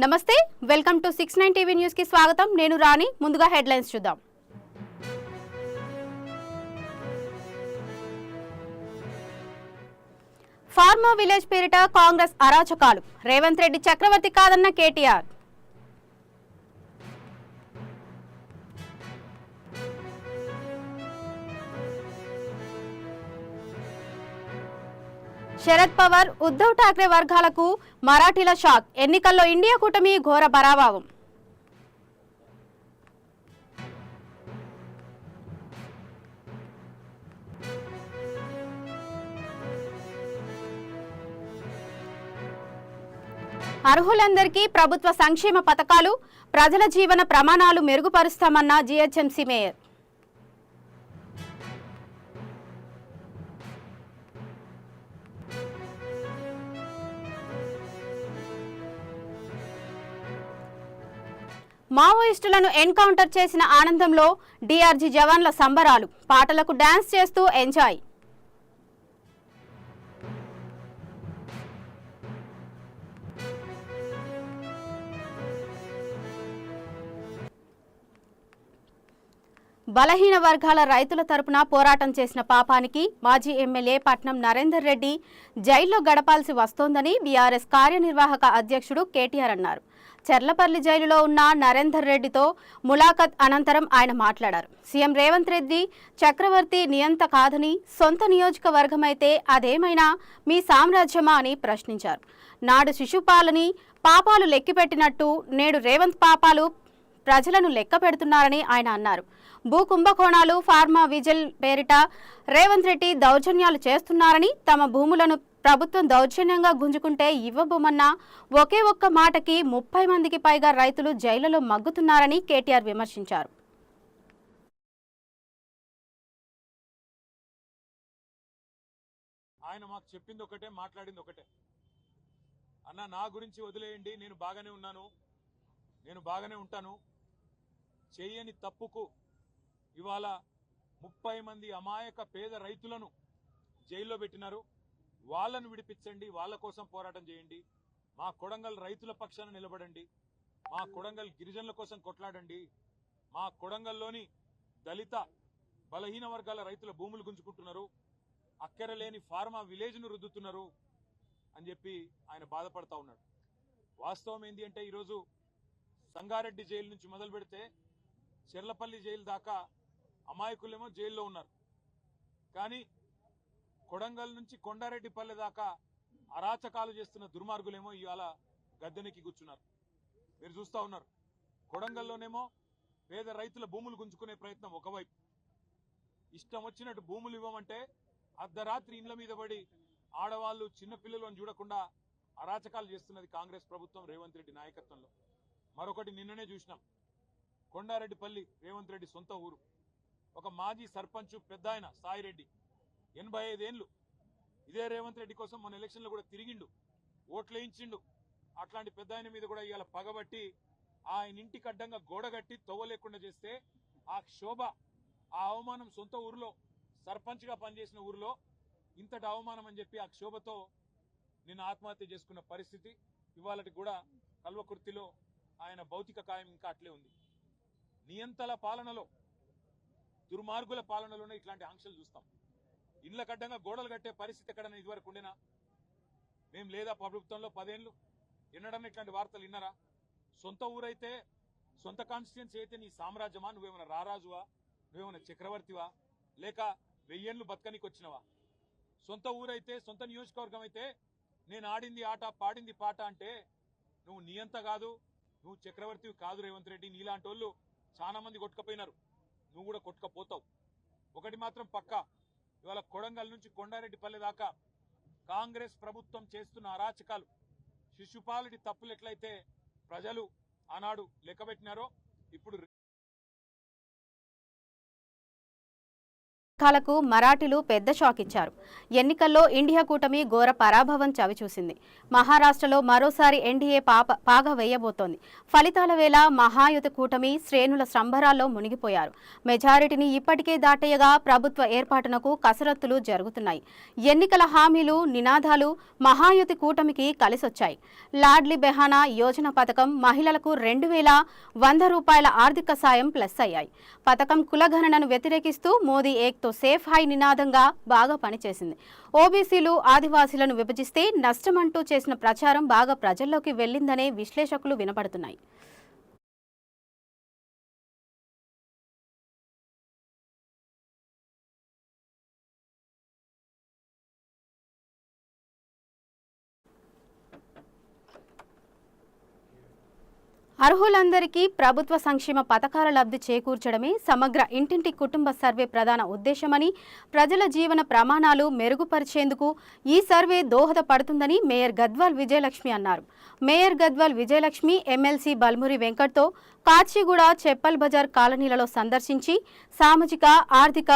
నమస్తే welcome to 69 TV news కి స్వాగతం నేను రాణి ముందుగా హెడ్లైన్స్ చూద్దాం ఫార్మా విలేజ్ పేరిట కాంగ్రెస్ అరాచకాలు రేవంత్ రెడ్డి చక్రవర్తి కాదన్న కేటీఆర్ శరద్ పవార్ ఉద్ధవ్ ఠాక్రే వర్గాలకు మరాఠీల షాక్ ఎన్నికల్లో ఇండియా కూటమి ఘోర పరాభవం అర్హులందరికీ ప్రభుత్వ సంక్షేమ పథకాలు ప్రజల జీవన ప్రమాణాలు మెరుగుపరుస్తామన్న జీహెచ్ఎంసీ మేయర్ మావోయిస్టులను ఎన్కౌంటర్ చేసిన ఆనందంలో డీఆర్జీ జవాన్ల సంబరాలు పాటలకు డాన్స్ చేస్తూ ఎంజాయ్ బలహీన వర్గాల రైతుల తరపున పోరాటం చేసిన పాపానికి మాజీ ఎమ్మెల్యే పట్నం నరేందర్ రెడ్డి జైల్లో గడపాల్సి వస్తోందని బీఆర్ఎస్ కార్యనిర్వాహక అధ్యక్షుడు కేటీఆర్ అన్నారు. చర్లపల్లి జైలులో ఉన్న నరేందర్ రెడ్డితో ములాఖత్ అనంతరం ఆయన మాట్లాడారు. సీఎం రేవంత్ రెడ్డి చక్రవర్తి నియంత కాదని, సొంత నియోజకవర్గమైతే అదేమైనా మీ సామ్రాజ్యమా అని ప్రశ్నించారు. నాడు శిశుపాలని పాపాలు లెక్కిపెట్టినట్టు నేడు రేవంత్ పాపాలు ప్రజలను లెక్క పెడుతున్నారని ఆయన అన్నారు. భూ కుంభకోణాలు ఫార్మా విజిల్ పేరిట రేవంత్ రెడ్డి దౌర్జన్యాలు చేస్తున్నారని, తమ భూములను ప్రభుత్వం దౌర్జన్యంగా గుంజుకుంటే ఇవ్వబోమన్న ఒకే ఒక్క మాటకి 30 మందికి పైగా రైతులు జైలులో మగ్గుతున్నారని కేటీఆర్ విమర్శించారు. ఆయన మాకు చెప్పింది ఒకటే, మాట్లాడింది ఒకటే. అన్న నా గురించి వదిలేయండి, నేను బాగానే ఉన్నాను, నేను బాగానే ఉంటాను. చేయని తప్పుకు ఇవాళ 30 మంది అమాయక పేద రైతులను జైల్లో పెట్టినారు. వాళ్ళను విడిపించండి, వాళ్ళ కోసం పోరాటం చేయండి. మా కొడంగల్ రైతుల పక్షాన నిలబడండి, మా కొడంగల్ గిరిజనుల కోసం కొట్లాడండి, మా కొడంగల్లోని దళిత బలహీన వర్గాల రైతుల భూములు గుంజుకుంటున్నారు, అక్కరలేని ఫార్మా విలేజ్ను రుద్దుతున్నారు అని చెప్పి ఆయన బాధపడతా ఉన్నాడు. వాస్తవం ఏంటి అంటే ఈరోజు సంగారెడ్డి జైలు నుంచి మొదలు పెడితే చెర్లపల్లి జైలు దాకా అమాయకులేమో జైల్లో ఉన్నారు. కానీ కొడంగల్ నుంచి కొండారెడ్డిపల్లె దాకా అరాచకాలు చేస్తున్న దుర్మార్గులేమో ఇవాళ గద్దెనెక్కి కూర్చున్నారు. మీరు చూస్తూ ఉన్నారు. కొడంగల్లోనేమో పేద రైతుల భూములు గుంజుకునే ప్రయత్నం ఒకవైపు, ఇష్టం వచ్చినట్టు భూములు ఇవ్వమంటే అర్ధరాత్రి ఇండ్ల మీద పడి ఆడవాళ్ళు చిన్నపిల్లలను చూడకుండా అరాచకాలు చేస్తున్నది కాంగ్రెస్ ప్రభుత్వం రేవంత్ రెడ్డి నాయకత్వంలో. మరొకటి నిన్ననే చూసినాం. కొండారెడ్డిపల్లి రేవంత్ రెడ్డి సొంత ఊరు. ఒక మాజీ సర్పంచ్ పెద్ద ఆయన సాయిరెడ్డి 85 ఏళ్ళు ఇదే రేవంత్ రెడ్డి కోసం మన ఎలక్షన్లో కూడా తిరిగిండు, ఓట్లు వేయించిండు. అట్లాంటి పెద్ద ఆయన మీద కూడా ఇవాళ పగబట్టి ఆయన ఇంటికి అడ్డంగా గోడ కట్టి తవ్వలేకుండా చేస్తే ఆ శోభ, ఆ అవమానం సొంత ఊరిలో సర్పంచ్గా పనిచేసిన ఊరిలో ఇంతటి అవమానం అని చెప్పి ఆ క్షోభతో నిన్న ఆత్మహత్య చేసుకున్న పరిస్థితి. ఇవాళటి కూడా కల్వకుర్తిలో ఆయన భౌతిక కాయం ఇంకా అట్లే ఉంది. నియంతల పాలనలో, దుర్మార్గుల పాలనలోనే ఇట్లాంటి ఆంక్షలు చూస్తాం. ఇండ్ల కడ్డంగా గోడలు కట్టే పరిస్థితి ఎక్కడన్నా ఇదివరకు ఉండేనా? మేము లేదా ప్రభుత్వంలో 10 ఏళ్ళు ఎన్నడన్నా ఇట్లాంటి వార్తలు విన్నారా? సొంత ఊరైతే, సొంత కాన్స్టిట్యున్సీ అయితే నీ సామ్రాజ్యమా? నువ్వేమైనా రారాజువా? నువ్వేమైనా చక్రవర్తివా? లేక 1000 ఏళ్ళు బతకనికి వచ్చినవా? సొంత ఊరైతే, సొంత నియోజకవర్గం అయితే నేను ఆడింది ఆట, పాడింది పాట అంటే నువ్వు నియంత కాదు, నువ్వు చక్రవర్తివి కాదు రేవంత్ రెడ్డి. నీలాంటి వాళ్ళు చాలా మంది కొట్టుకపోయినారు, నువ్వు కూడా కొట్టుకపోతావు. ఒకటి మాత్రం పక్కా, ఇవాళ కొడంగల్ నుంచి కొండారెడ్డిపల్లె దాకా కాంగ్రెస్ ప్రభుత్వం చేస్తున్న అరాచకాలు, శిశుపాలుడి తప్పులు ఎట్లయితే ప్రజలు ఆనాడు లెక్కబెట్టినారో ఇప్పుడు వర్గాలకు మరాఠీలు పెద్ద షాక్ ఇచ్చారు. ఎన్నికల్లో ఇండియా కూటమి ఘోర పరాభవం చవిచూసింది. మహారాష్ట్రలో మరోసారి ఎన్డీఏ పాగా వేయబోతోంది. ఫలితాల వేళ మహాయుతి కూటమి శ్రేణుల సంబరాల్లో మునిగిపోయారు. మెజారిటీని ఇప్పటికే దాటేయగా ప్రభుత్వ ఏర్పాటునకు కసరత్తులు జరుగుతున్నాయి. ఎన్నికల హామీలు, నినాదాలు మహాయుతి కూటమికి కలిసొచ్చాయి. లాడ్లీ బెహానా యోజన పథకం, మహిళలకు 2,100 రూపాయల ఆర్థిక సాయం ప్లస్ అయ్యాయి. పథకం కులగణనను వ్యతిరేకిస్తూ మోదీ ఏక్తో సేఫ్ హై నినాదంగా బాగా పనిచేసింది. ఓబీసీలు, ఆదివాసీలను విభజిస్తే నష్టమంటూ చేసిన ప్రచారం బాగా ప్రజల్లోకి వెళ్లిందనే విశ్లేషకులు వినపడుతున్నాయి. అర్హులందరికీ ప్రభుత్వ సంక్షేమ పథకాల లబ్ధి చేకూర్చడమే సమగ్ర ఇంటింటి కుటుంబ సర్వే ప్రధాన ఉద్దేశమని, ప్రజల జీవన ప్రమాణాలు మెరుగుపరిచేందుకు ఈ సర్వే దోహదపడుతుందని మేయర్ గద్వాల్ విజయలక్ష్మి అన్నారు. మేయర్ గద్వాల్ విజయలక్ష్మి ఎమ్మెల్సీ బల్మురి వెంకట్తో కాచిగూడ, చెప్పల్ బజార్ కాలనీలలో సందర్శించి సామాజిక, ఆర్థిక,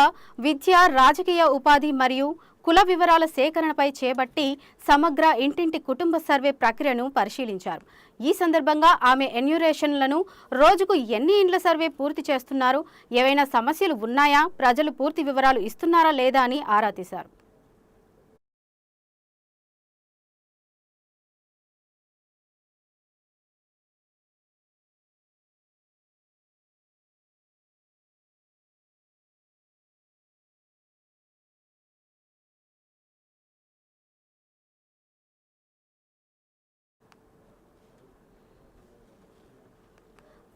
విద్య, రాజకీయ, ఉపాధి మరియు కుల వివరాల సేకరణపై చేపట్టి సమగ్ర ఇంటింటి కుటుంబ సర్వే ప్రక్రియను పరిశీలించారు. ఈ సందర్భంగా ఆమె ఎన్యూరేషన్లను రోజుకు ఎన్ని ఇండ్ల సర్వే పూర్తి చేస్తున్నారు, ఏవైనా సమస్యలు ఉన్నాయా, ప్రజలు పూర్తి వివరాలు ఇస్తున్నారా లేదా అని ఆరా తీశారు.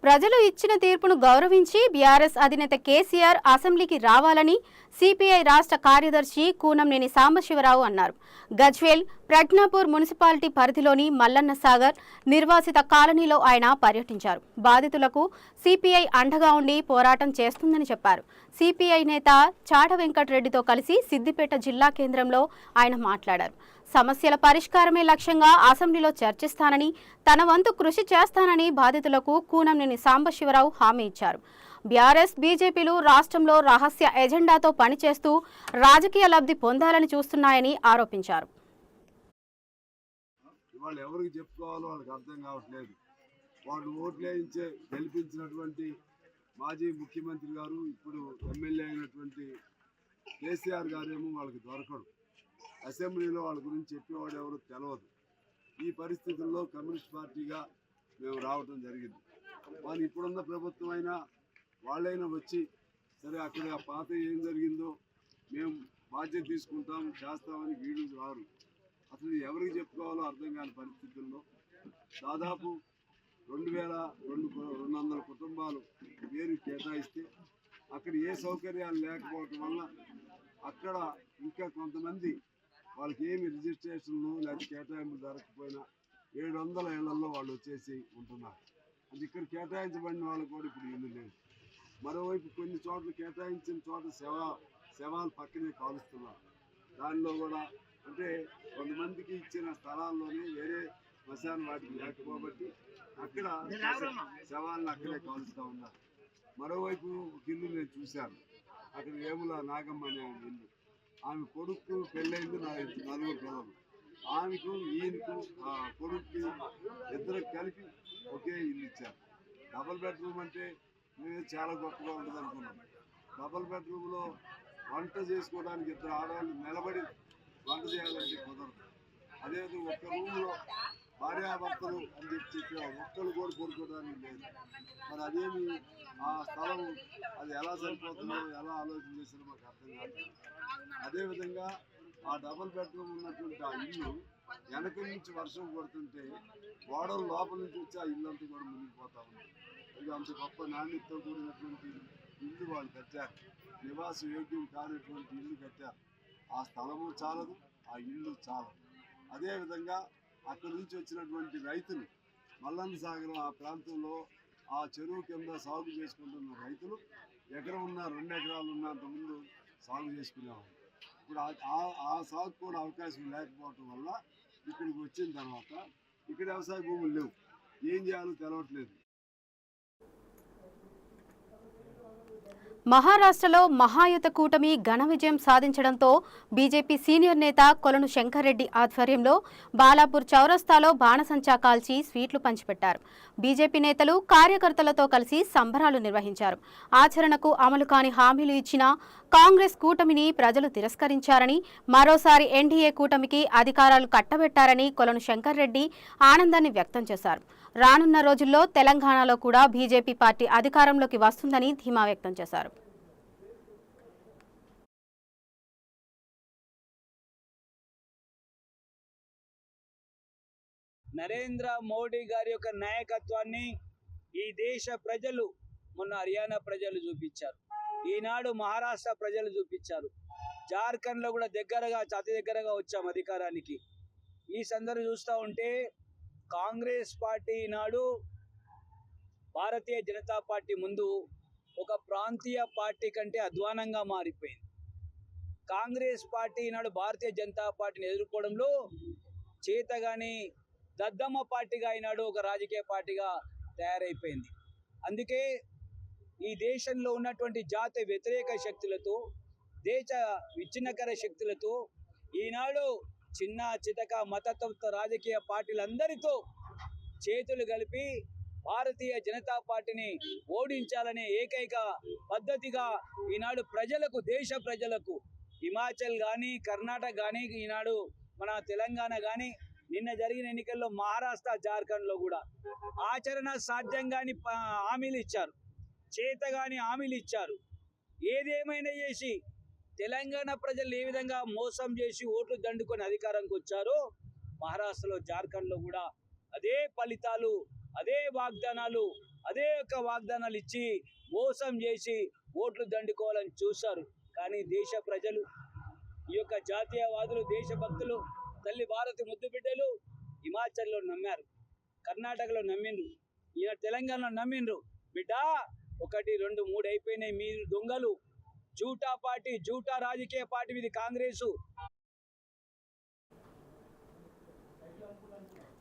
ప్రజలు ఇచ్చిన తీర్పును గౌరవించి బీఆర్ఎస్ అధినేత కేసీఆర్ అసెంబ్లీకి రావాలని సిపిఐ రాష్ట్ర కార్యదర్శి కూనంనేని సాంబశివరావు అన్నారు. గజ్వేల్, ప్రజ్ఞాపూర్ మున్సిపాలిటీ పరిధిలోని మల్లన్న సాగర్ నిర్వాసిత కాలనీలో ఆయన పర్యటించారు. బాధితులకు సిపిఐ అండగా ఉండి పోరాటం చేస్తుందని చెప్పారు. సిపిఐ నేత చాట వెంకటరెడ్డితో కలిసి సిద్దిపేట జిల్లా కేంద్రంలో ఆయన మాట్లాడారు. సమస్యల పరిష్కారమే లక్ష్యంగా అసెంబ్లీలో చర్చిస్తానని, తన వంతు కృషి చేస్తానని బాధితులకు కూనంనేని సాంబశివరావు హామీ ఇచ్చారు. బీఆర్ఎస్, బీజేపీలు రాష్ట్రంలో రహస్య ఎజెండాతో పనిచేస్తూ రాజకీయ లబ్ధి పొందాలని చూస్తున్నాయని ఆరోపించారు. వాళ్ళు ఎవరికి చెప్పుకోవాలో వాళ్ళకి అర్థం కావట్లేదు. వాళ్ళు ఓట్లేయించే గెలిపించినటువంటి మాజీ ముఖ్యమంత్రి గారు, ఇప్పుడు ఎమ్మెల్యే అయినటువంటి కేసీఆర్ గారేమో వాళ్ళకి దొరకడు. అసెంబ్లీలో వాళ్ళ గురించి చెప్పేవాడు ఎవరు తెలియదు. ఈ పరిస్థితుల్లో కమ్యూనిస్ట్ పార్టీగా మేము రావడం జరిగింది. వాళ్ళు ఇప్పుడున్న ప్రభుత్వం అయినా వాళ్ళైనా వచ్చి సరే అక్కడ పాత ఏం జరిగిందో మేము బాధ్యత తీసుకుంటాం చేస్తామని వీళ్ళు రారు. అసలు ఎవరికి చెప్పుకోవాలో అర్థం కాని పరిస్థితుల్లో దాదాపు 2,200 కుటుంబాలు పేరు కేటాయిస్తే అక్కడ ఏ సౌకర్యాలు లేకపోవటం వల్ల అక్కడ ఇంకా కొంతమంది వాళ్ళకి ఏమి రిజిస్ట్రేషన్లు లేదా కేటాయింపులు జరగకపోయినా 700 ఏళ్లలో వాళ్ళు వచ్చేసి ఉంటున్నారు. అది ఇక్కడ కేటాయించబడిన వాళ్ళు కూడా ఇప్పుడు ఇల్లు లేదు. మరోవైపు కొన్ని చోట్ల కేటాయించిన చోట శవాలు పక్కనే కాలుస్తున్నారు. దానిలో కూడా అంటే కొంతమందికి ఇచ్చిన స్థలాల్లోనే వేరే శ్మశాన వాటికి లేకపోబట్టి అక్కడ శవాలను అక్కడే కాలుస్తూ ఉన్నారు. మరోవైపు ఒక ఇల్లు నేను చూశాను. అక్కడ వేముల నాగమ్మ అనే ఇల్లు, ఆమె కొడుకు పెళ్ళైంది, 4 పిల్లలు. ఆమెకు ఈయనకు కొడుక్కి ఇద్దరికి కలిపి ఒకే ఇల్లు ఇచ్చారు. డబుల్ బెడ్రూమ్ అంటే మేము చాలా గొప్పగా ఉంటుంది అనుకున్నాం. డబుల్ బెడ్రూమ్లో వంట చేసుకోవడానికి 2 ఆడవాళ్ళు నిలబడి వంట చేయాలంటే కుదరదు. అదేవిధంగా ఒక్క రూమ్లో భార్యాభర్తలు అని చెప్పి ఒక్కరు కూడా పడుకోవడానికి లేదు. మరి అదేమి ఆ స్థలం అది ఎలా సరిపోతుందో ఎలా ఆలోచన చేస్తారో మాకు అర్థం కాదు. అదేవిధంగా ఆ డబుల్ బెడ్రూమ్ ఉన్నటువంటి ఆ ఇల్లు వెనక నుంచి వర్షం పడుతుంటే గోడలు లోపల నుంచి వచ్చి ఆ ఇల్లు అంతా కూడా మునిగిపోతా ఉంది. ఇది అంత గొప్ప నాణ్యతతో కూడినటువంటి ఇల్లు వాళ్ళు కట్టారు. నివాస యోగ్యం కానటువంటి ఇల్లు కట్టారు. ఆ స్థలము చాలదు, ఆ ఇల్లు చాలదు. అదేవిధంగా అక్కడి నుంచి వచ్చినటువంటి రైతులు మల్లన్న సాగరం ఆ ప్రాంతంలో ఆ చెరువు కింద సాగు చేసుకుంటున్న రైతులు ఎకరం ఉన్న 2 ఎకరాలు ఉన్నంత ముందు సాగు చేసుకునేవాళ్ళు. ఇప్పుడు ఆ సాగు కూడా అవకాశం లేకపోవటం వల్ల ఇక్కడికి వచ్చిన తర్వాత ఇక్కడ వ్యవసాయ భూములు లేవు, ఏం చేయాలో తెలవట్లేదు. మహారాష్ట్రలో మహాయుత కూటమి ఘన విజయం సాధించడంతో బీజేపీ సీనియర్ నేత కొలను శంకర్రెడ్డి ఆధ్వర్యంలో బాలాపూర్ చౌరస్తాలో బాణసంచా కాల్చి స్వీట్లు పంచిపెట్టారు. బీజేపీ నేతలు కార్యకర్తలతో కలిసి సంబరాలు నిర్వహించారు. ఆచరణకు అమలు కాని హామీలు ఇచ్చిన కాంగ్రెస్ కూటమిని ప్రజలు తిరస్కరించారని, మరోసారి ఎన్డీఏ కూటమికి అధికారాలు కట్టబెట్టారని కొలను శంకర్రెడ్డి ఆనందాన్ని వ్యక్తం చేశారు. రానున్న రోజుల్లో తెలంగాణలో కూడా బీజేపీ పార్టీ అధికారంలోకి వస్తుందని ధీమా వ్యక్తం చేశారు. నరేంద్ర మోడీ గారి యొక్క నాయకత్వాన్ని ఈ దేశ ప్రజలు మొన్న హర్యానా ప్రజలు చూపించారు, ఈనాడు మహారాష్ట్ర ప్రజలు చూపించారు, జార్ఖండ్లో కూడా అతి దగ్గరగా వచ్చాం అధికారానికి. ఈ సందర్భం చూస్తూ ఉంటే కాంగ్రెస్ పార్టీ ఈనాడు భారతీయ జనతా పార్టీ ముందు ఒక ప్రాంతీయ పార్టీ కంటే అధ్వానంగా మారిపోయింది. కాంగ్రెస్ పార్టీ ఈనాడు భారతీయ జనతా పార్టీని ఎదుర్కోవడంలో చేతగాని దద్దమ్మ పార్టీగా ఈనాడు ఒక రాజకీయ పార్టీగా తయారైపోయింది. అందుకే ఈ దేశంలో ఉన్నటువంటి జాతి వ్యతిరేక శక్తులతో, దేశ విచ్ఛిన్నకర శక్తులతో ఈనాడు చిన్న చితక మతతత్వ రాజకీయ పార్టీలందరితో చేతులు కలిపి భారతీయ జనతా పార్టీని ఓడించాలనే ఏకైక పద్ధతిగా ఈనాడు ప్రజలకు, దేశ ప్రజలకు హిమాచల్ కానీ, కర్ణాటక కానీ, ఈనాడు మన తెలంగాణ కానీ, నిన్న జరిగిన ఎన్నికల్లో మహారాష్ట్ర, జార్ఖండ్లో కూడా ఆచరణ సాధ్యంగాని హామీలు ఇచ్చారు, చేతగాని హామీలు ఇచ్చారు. ఏదేమైనా చేసి తెలంగాణ ప్రజలు ఏ విధంగా మోసం చేసి ఓట్లు దండుకొని అధికారంకి వచ్చారో మహారాష్ట్రలో, జార్ఖండ్లో కూడా అదే ఫలితాలు, అదే వాగ్దానాలు, అదే యొక్క వాగ్దానాలు ఇచ్చి మోసం చేసి ఓట్లు దండుకోవాలని చూశారు. కానీ దేశ ప్రజలు, ఈ యొక్క జాతీయవాదులు, దేశభక్తులు, తల్లి భారతి ముద్దు బిడ్డలు హిమాచల్లో నమ్మారు, కర్ణాటకలో నమ్మిండ్రు, ఈయన తెలంగాణలో నమ్మిండ్రు. బిడ్డ 1, 2, 3 అయిపోయినాయి, మీరు దొంగలు, జూటా పార్టీ, జూటా రాజకీయ పార్టీ ఇది కాంగ్రెసు.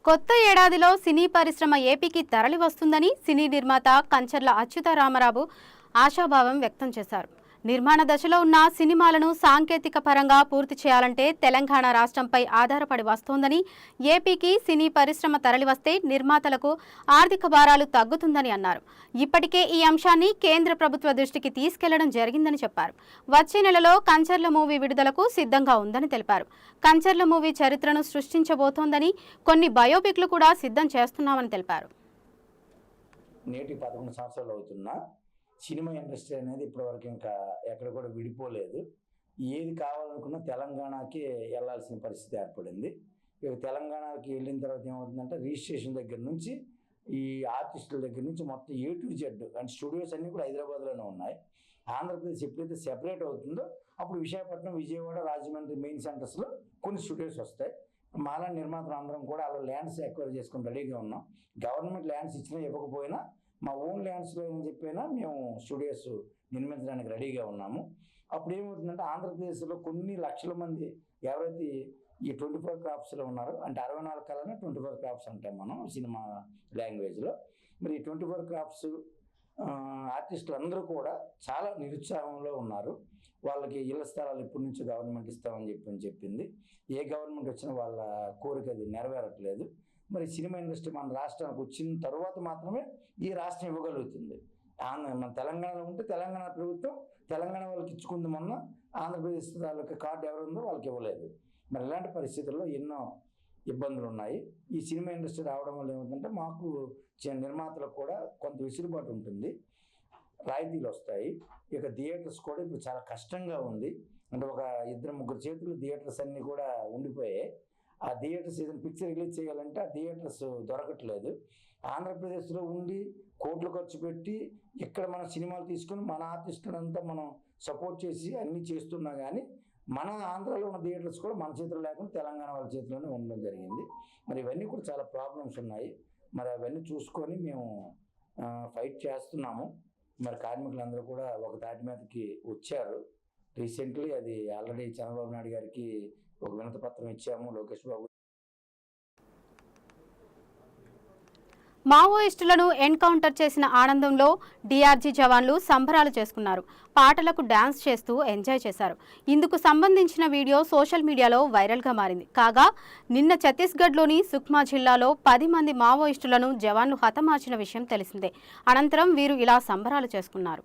కొత్త ఏడాదిలో సినీ పరిశ్రమ ఏపీకి తరలి వస్తుందని సినీ నిర్మాత కంచర్ల అచ్యుతరామరావు ఆశాభావం వ్యక్తం చేశారు. నిర్మాణ దశలో ఉన్న సినిమాలను సాంకేతిక పరంగా పూర్తి చేయాలంటే తెలంగాణ రాష్ట్రంపై ఆధారపడి వస్తోందని, ఏపీకి సినీ పరిశ్రమ తరలివస్తే నిర్మాతలకు ఆర్థిక భారాలు తగ్గుతుందని అన్నారు. ఇప్పటికే ఈ అంశాన్ని కేంద్ర ప్రభుత్వ దృష్టికి తీసుకెళ్లడం జరిగిందని చెప్పారు. వచ్చే నెలలో కంచర్ల మూవీ విడుదలకు సిద్ధంగా ఉందని తెలిపారు. కంచర్ల మూవీ చరిత్రను సృష్టించబోతోందని, కొన్ని బయోపిక్లు కూడా సిద్ధం చేస్తున్నామని తెలిపారు. నేటి 11 సంవత్సరాలు అవుతున్నా సినిమా ఇండస్ట్రీ అనేది ఇప్పటివరకు ఇంకా ఎక్కడ కూడా విడిపోలేదు. ఏది కావాలనుకున్నా తెలంగాణకి వెళ్ళాల్సిన పరిస్థితి ఏర్పడింది. ఇక తెలంగాణకి వెళ్ళిన తర్వాత ఏమవుతుందంటే రిజిస్ట్రేషన్ దగ్గర నుంచి, ఈ ఆర్టిస్టుల దగ్గర నుంచి మొత్తం A to Z, అంటే స్టూడియోస్ అన్నీ కూడా హైదరాబాద్లోనే ఉన్నాయి. ఆంధ్రప్రదేశ్ ఎప్పుడైతే సెపరేట్ అవుతుందో అప్పుడు విశాఖపట్నం, విజయవాడ, రాజమండ్రి మెయిన్ సెంటర్స్లో కొన్ని స్టూడియోస్ వస్తాయి. మాలా నిర్మాతలు అందరం కూడా అలా ల్యాండ్స్ ఎక్వైర్ చేసుకుని రెడీగా ఉన్నాం. గవర్నమెంట్ ల్యాండ్స్ ఇచ్చినా ఇవ్వకపోయినా మా ఓన్ ల్యాండ్స్లో అని చెప్పినా మేము స్టూడియోస్ నిర్మించడానికి రెడీగా ఉన్నాము. అప్పుడు ఏమవుతుందంటే ఆంధ్రప్రదేశ్లో కొన్ని లక్షల మంది ఎవరైతే ఈ 24 క్రాఫ్ట్స్లో ఉన్నారో, అంటే 64 కళనే 24 క్రాఫ్ట్స్ అంటాం మనం సినిమా లాంగ్వేజ్లో. మరి 24 క్రాఫ్ట్స్ ఆర్టిస్టులు అందరూ కూడా చాలా నిరుత్సాహంలో ఉన్నారు. వాళ్ళకి ఇళ్ల స్థలాలు ఇప్పటి నుంచి గవర్నమెంట్ ఇస్తామని చెప్పింది. ఏ గవర్నమెంట్ వచ్చినా వాళ్ళ కోరిక అది నెరవేరట్లేదు. మరి సినిమా ఇండస్ట్రీ మన రాష్ట్రానికి వచ్చిన తర్వాత మాత్రమే ఈ రాష్ట్రం ఇవ్వగలుగుతుంది. మన తెలంగాణలో ఉంటే తెలంగాణ ప్రభుత్వం తెలంగాణ వాళ్ళకి ఇచ్చుకుంది, మొన్న ఆంధ్రప్రదేశ్ తాలూకా కార్డు ఎవరుందో వాళ్ళకి ఇవ్వలేదు. మరి ఇలాంటి పరిస్థితుల్లో ఎన్నో ఇబ్బందులు ఉన్నాయి. ఈ సినిమా ఇండస్ట్రీ రావడం వల్ల ఏమవుతుందంటే మాకు నిర్మాతలకు కూడా కొంత వెసులుబాటు ఉంటుంది, రాయితీలు వస్తాయి. ఇక థియేటర్స్ కూడా ఇప్పుడు చాలా కష్టంగా ఉంది. అంటే ఒక 2-3 చేతులు థియేటర్స్ అన్నీ కూడా ఉండిపోయాయి. ఆ థియేటర్స్ ఏదైనా పిక్చర్ రిలీజ్ చేయాలంటే ఆ థియేటర్స్ దొరకట్లేదు. ఆంధ్రప్రదేశ్లో ఉండి కోట్లు ఖర్చు పెట్టి ఇక్కడ మన సినిమాలు తీసుకొని మన ఆర్టిస్టులంతా మనం సపోర్ట్ చేసి అన్నీ చేస్తున్నా కానీ మన ఆంధ్రాలో ఉన్న థియేటర్స్ కూడా మన చేతిలో లేకుండా తెలంగాణ వాళ్ళ చేతిలోనే ఉండడం జరిగింది. మరి ఇవన్నీ కూడా చాలా ప్రాబ్లమ్స్ ఉన్నాయి. మరి అవన్నీ చూసుకొని మేము ఫైట్ చేస్తున్నాము. మరి కార్మికులందరూ కూడా ఒక తాటి మీదకి వచ్చారు. రీసెంట్లీ అది ఆల్రెడీ చంద్రబాబు నాయుడు గారికి ఒక వినతి పత్రం ఇచ్చాము, లోకేష్ బాబు. మావోయిస్టులను ఎన్కౌంటర్ చేసిన ఆనందంలో డీఆర్జీ జవాన్లు సంబరాలు చేసుకున్నారు. పాటలకు డాన్స్ చేస్తూ ఎంజాయ్ చేశారు. ఇందుకు సంబంధించిన వీడియో సోషల్ మీడియాలో వైరల్గా మారింది. కాగా నిన్న ఛత్తీస్గఢ్లోని సుక్మా జిల్లాలో 10 మంది మావోయిస్టులను జవాన్లు హతమార్చిన విషయం తెలిసిందే. అనంతరం వీరు ఇలా సంబరాలు చేసుకున్నారు.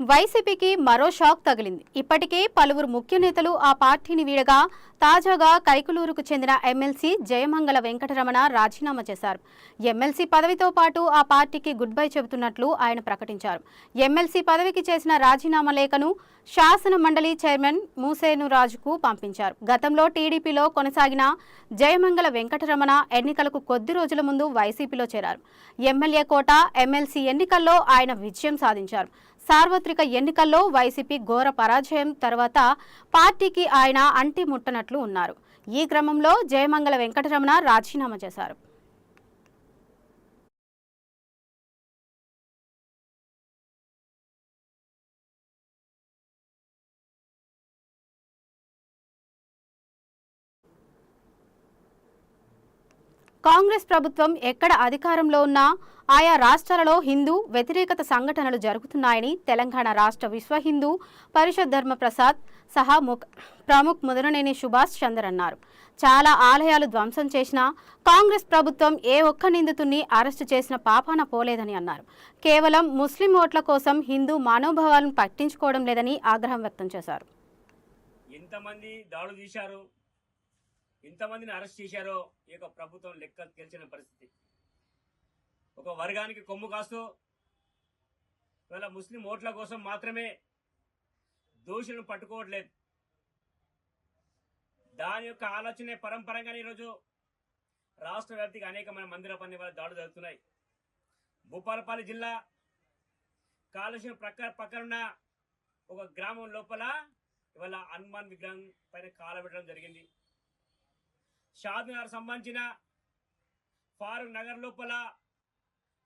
వైసీపీకి మరో షాక్ తగిలింది. ఇప్పటికే పలువురు ముఖ్య నేతలు ఆ పార్టీని వీడగా తాజాగా కైకలూరుకు చెందిన ఎమ్మెల్సీ జయమంగళ వెంకటరమణ రాజీనామా చేశారు. ఎమ్మెల్సీ పదవితో పాటు ఆ పార్టీకి గుడ్ బై చెబుతున్నట్లు ఆయన ప్రకటించారు. ఎమ్మెల్సీ పదవికి చేసిన రాజీనామా లేఖను శాసన మండలి చైర్మన్ మూసేను రాజుకు పంపించారు. గతంలో టీడీపీలో కొనసాగిన జయమంగళ వెంకటరమణ ఎన్నికలకు కొద్ది రోజుల ముందు వైసీపీలో చేరారు. ఎమ్మెల్యే కోట, ఎమ్మెల్సీ ఎన్నికల్లో ఆయన విజయం సాధించారు. సార్వత్రిక ఎన్నికల్లో వైసీపీ ఘోర పరాజయం తర్వాత పార్టీకి ఆయన అంటి ముట్టనట్లు ఉన్నారు. ఈ క్రమంలో జయమంగళ వెంకటరమణ రాజీనామా చేశారు. కాంగ్రెస్ ప్రభుత్వం ఎక్కడ అధికారంలో ఉన్నా ఆయా రాష్ట్రాలలో హిందూ వ్యతిరేకత సంఘటనలు జరుగుతున్నాయని తెలంగాణ రాష్ట్ర విశ్వ హిందూ పరిషత్ ధర్మప్రసాద్ సహా ప్రముఖ్ ముదననేని సుభాష్ చందర్ అన్నారు. చాలా ఆలయాలు ధ్వంసం చేసినా కాంగ్రెస్ ప్రభుత్వం ఏ ఒక్క నిందితుడిని అరెస్టు చేసిన పాపాన పోలేదని అన్నారు. కేవలం ముస్లిం ఓట్ల కోసం హిందూ మనోభావాలను పట్టించుకోవడం లేదని ఆగ్రహం వ్యక్తం చేశారు. ఎంతమంది దాడులు చేశారు, ఎంతమందిని అరెస్ట్ చేశారో ఈ యొక్క ప్రభుత్వం లెక్క తెలిసిన పరిస్థితి. ఒక వర్గానికి కొమ్ము కాస్తూ ఇవాళ ముస్లిం ఓట్ల కోసం మాత్రమే దోషులను పట్టుకోవట్లేదు. దాని యొక్క ఆలోచనే పరంపరంగానే ఈరోజు రాష్ట్ర వ్యాప్తిగా అనేకమైన మందిర పని వాళ్ళ దాడులు జరుగుతున్నాయి. భూపాలపల్లి జిల్లా కాళేశ్వరం పక్కనున్న ఒక గ్రామం లోపల ఇవాళ హనుమాన్ విగ్రహం పైన కాలబెట్టడం జరిగింది. షాద్నగర్ సంబంధించిన ఫారూక్ నగర్ లోపల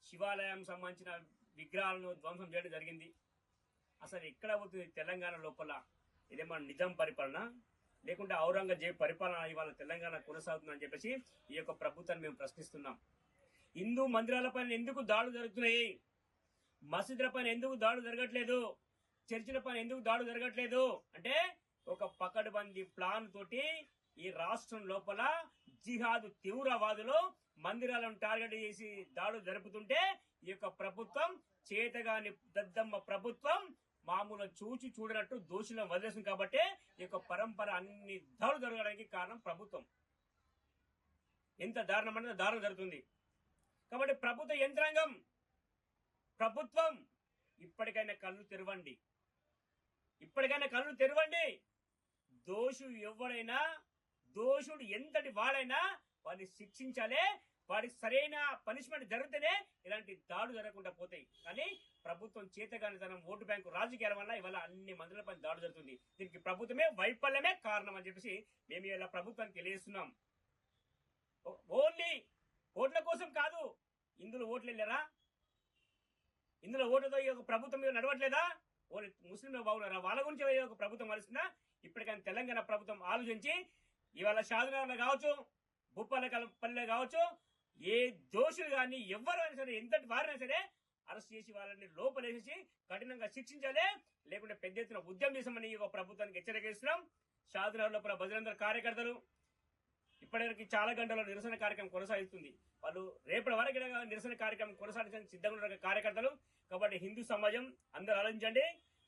శివాలయం సంబంధించిన విగ్రహాలను ధ్వంసం చేయడం జరిగింది. అసలు ఎక్కడ అవుతుంది తెలంగాణ లోపల? ఇదేమో నిజాం పరిపాలన లేకుంటే ఔరంగజేబ్ పరిపాలన ఇవాళ తెలంగాణ కొనసాగుతుందని చెప్పేసి ఈ యొక్క ప్రభుత్వాన్ని మేము ప్రశ్నిస్తున్నాం. హిందూ మందిరాల పైన ఎందుకు దాడులు జరుగుతున్నాయి? మసీదుల పైన ఎందుకు దాడులు జరగట్లేదు? చర్చిల పైన ఎందుకు దాడులు జరగట్లేదు? అంటే ఒక పకడ్బందీ ప్లాన్ తోటి ఈ రాష్ట్రం లోపల జిహాద్ తీవ్రవాదులు మందిరాలను టార్గెట్ చేసి దాడులు జరుపుతుంటే ఈ యొక్క ప్రభుత్వం చేతగాని దద్దమ్మ ప్రభుత్వం మామూలు చూచి చూడనట్టు దోషులను వదిలేసింది. కాబట్టి ఈ యొక్క పరంపర అన్ని దాడులు జరగడానికి కారణం ప్రభుత్వం. ఎంత దారుణమైన దారుణం జరుగుతుంది. కాబట్టి ప్రభుత్వ యంత్రాంగం, ప్రభుత్వం ఇప్పటికైనా కళ్ళు తెరవండి, ఇప్పటికైనా కళ్ళు తెరవండి. దోషుడు ఎంతటి వాడైనా వాడిని శిక్షించాలి. వాడికి సరైన పనిష్మెంట్ జరిగితేనే ఇలాంటి దాడులు జరగకుండా పోతాయి. కానీ ప్రభుత్వం చేతగానితనం, ఓటు బ్యాంకు రాజకీయాల వల్ల ఇవాళ అన్ని మందులపై దాడులు జరుగుతుంది. దీనికి ప్రభుత్వమే వైఫల్యమే కారణం అని చెప్పేసి మేము ఇలా ప్రభుత్వానికి తెలియజేస్తున్నాం. ఓన్లీ ఓట్ల కోసం కాదు, ఇందులో ఓట్లు వెళ్ళారా? ఇందులో ఓట్లతో ఈ యొక్క ప్రభుత్వం మీద నడవట్లేదా? ఓన్లీ ముస్లింలు బాగున్నారా? వాళ్ళ గురించి ఒక ప్రభుత్వం వలసిందా? ఇప్పటికైనా తెలంగాణ ప్రభుత్వం ఆలోచించి ఇవాళ షాద్నగర్లో కావచ్చు, భూపాలపల్లిలో కావచ్చు, ఏ దోషులు కానీ ఎవరైనా సరే, ఎంతటి వారైనా సరే అరెస్ట్ చేసి వాళ్ళని లోపలేసి కఠినంగా శిక్షించాలి. లేకుంటే పెద్ద ఎత్తున ఉద్యమం చేసామని ఈ ప్రభుత్వానికి హెచ్చరిక ఇస్తున్నాం. షాద్నగర్ లోపల బజరంగ కార్యకర్తలు ఇప్పటివరకు చాలా గంటల నిరసన కార్యక్రమం కొనసాగుతుంది. వాళ్ళు రేపటి వరకు నిరసన కార్యక్రమం కొనసాగించడానికి సిద్ధంగా ఉన్న కార్యకర్తలు. కాబట్టి హిందూ సమాజం అందరూ ఆలోచించండి.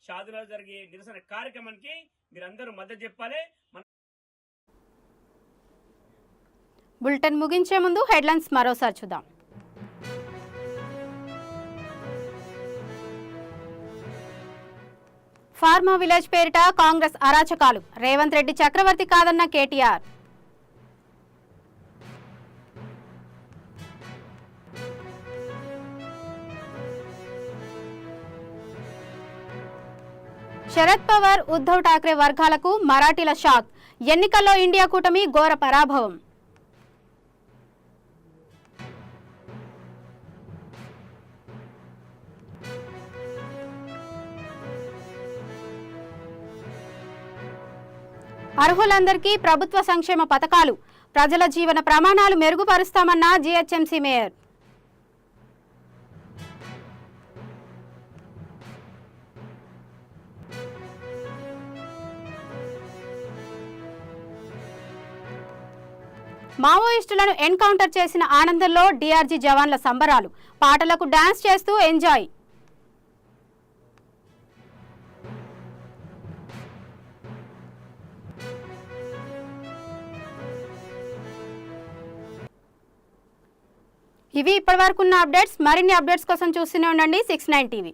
షాద్నగర్ జరిగే నిరసన కార్యక్రమానికి మీరందరూ మద్దతు చెప్పాలి. బులెటిన్ ముగించే ముందు హెడ్లైన్స్ మరోసారి చూద్దాం. ఫార్మా విలేజ్ పేరిట కాంగ్రెస్ అరాచకాలు, రేవంత్ రెడ్డి చక్రవర్తి కాదన్న కేటీఆర్. శరద్ పవార్, ఉద్ధవ్ ఠాక్రే వర్గాలకు మరాఠీల షాక్, ఎన్నికల్లో ఇండియా కూటమి ఘోర పరాభవం. అర్హులందరికీ ప్రభుత్వ సంక్షేమ పథకాలు, ప్రజల జీవన ప్రమాణాలు మెరుగుపరుస్తామన్న జీహెచ్ఎంసీ మేయర్. మావోయిస్టులను ఎన్కౌంటర్ చేసిన ఆనందంలో డీఆర్జీ జవాన్ల సంబరాలు, పాటలకు డాన్స్ చేస్తూ ఎంజాయ్. ఇవి ఇప్పటివరకున్న అప్డేట్స్. మరిన్ని అప్డేట్స్ కోసం చూస్తూనే ఉండండి 69 టీవీ.